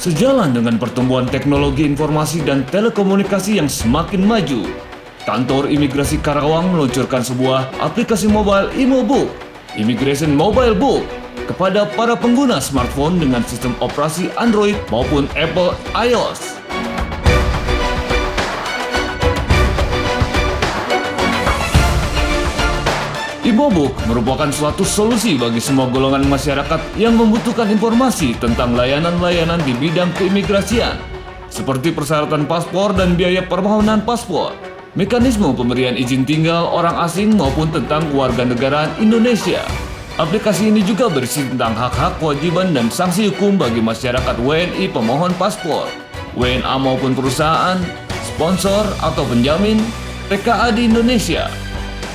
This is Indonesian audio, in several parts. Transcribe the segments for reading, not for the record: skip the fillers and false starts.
Sejalan dengan pertumbuhan teknologi informasi dan telekomunikasi yang semakin maju, Kantor Imigrasi Karawang meluncurkan sebuah aplikasi mobile ImoBook, Immigration Mobile Book, kepada para pengguna smartphone dengan sistem operasi Android maupun Apple iOS. ImoBook merupakan suatu solusi bagi semua golongan masyarakat yang membutuhkan informasi tentang layanan-layanan di bidang keimigrasian, seperti persyaratan paspor dan biaya permohonan paspor, mekanisme pemberian izin tinggal orang asing maupun tentang kewarganegaraan Indonesia. Aplikasi ini juga berisi tentang hak-hak, kewajiban, dan sanksi hukum bagi masyarakat WNI pemohon paspor, WNA maupun perusahaan, sponsor atau penjamin, TKA di Indonesia.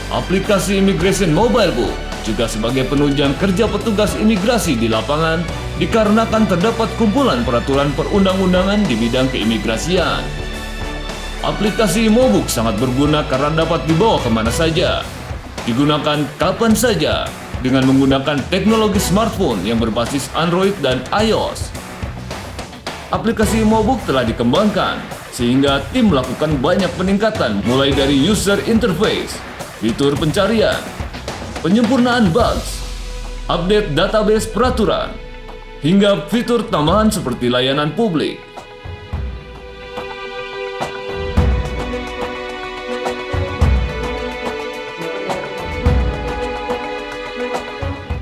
Aplikasi Immigration Mobile Book juga sebagai penunjang kerja petugas imigrasi di lapangan dikarenakan terdapat kumpulan peraturan perundang-undangan di bidang keimigrasian. Aplikasi ImoBook sangat berguna karena dapat dibawa kemana saja, digunakan kapan saja, dengan menggunakan teknologi smartphone yang berbasis Android dan iOS. Aplikasi ImoBook telah dikembangkan sehingga tim melakukan banyak peningkatan mulai dari user interface, fitur pencarian, penyempurnaan bugs, update database peraturan, hingga fitur tambahan seperti layanan publik.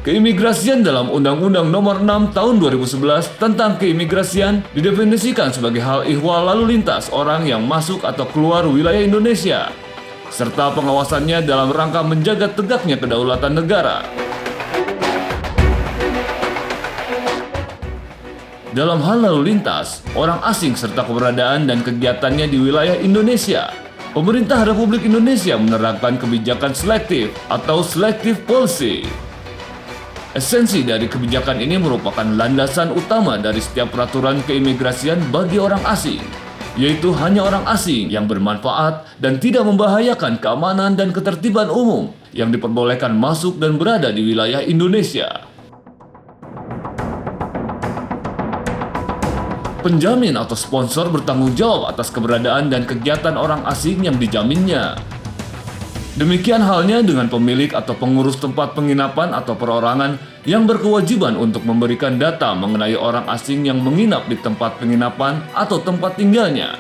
Keimigrasian dalam Undang-Undang Nomor 6 Tahun 2011 tentang keimigrasian didefinisikan sebagai hal ihwal lalu lintas orang yang masuk atau keluar wilayah Indonesia, serta pengawasannya dalam rangka menjaga tegaknya kedaulatan negara. Dalam hal lalu lintas, orang asing serta keberadaan dan kegiatannya di wilayah Indonesia, pemerintah Republik Indonesia menerapkan kebijakan selektif atau selective policy. Esensi dari kebijakan ini merupakan landasan utama dari setiap peraturan keimigrasian bagi orang asing, yaitu hanya orang asing yang bermanfaat dan tidak membahayakan keamanan dan ketertiban umum yang diperbolehkan masuk dan berada di wilayah Indonesia. Penjamin atau sponsor bertanggung jawab atas keberadaan dan kegiatan orang asing yang dijaminnya. Demikian halnya dengan pemilik atau pengurus tempat penginapan atau perorangan yang berkewajiban untuk memberikan data mengenai orang asing yang menginap di tempat penginapan atau tempat tinggalnya.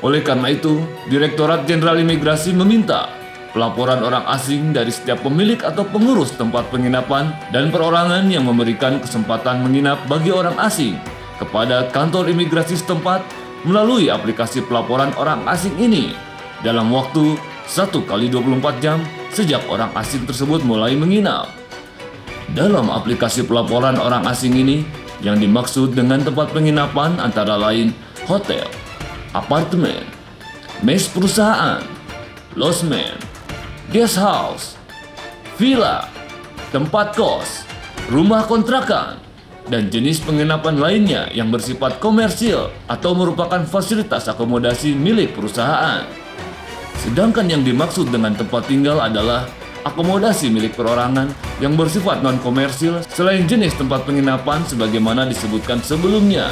Oleh karena itu, Direktorat Jenderal Imigrasi meminta pelaporan orang asing dari setiap pemilik atau pengurus tempat penginapan dan perorangan yang memberikan kesempatan menginap bagi orang asing kepada kantor imigrasi setempat melalui aplikasi pelaporan orang asing ini dalam waktu 1x24 jam sejak orang asing tersebut mulai menginap. Dalam aplikasi pelaporan orang asing ini, yang dimaksud dengan tempat penginapan antara lain hotel, apartemen, mes perusahaan, losmen, guest house, villa, tempat kos, rumah kontrakan, dan jenis penginapan lainnya yang bersifat komersil atau merupakan fasilitas akomodasi milik perusahaan. Sedangkan yang dimaksud dengan tempat tinggal adalah akomodasi milik perorangan yang bersifat non-komersil selain jenis tempat penginapan sebagaimana disebutkan sebelumnya.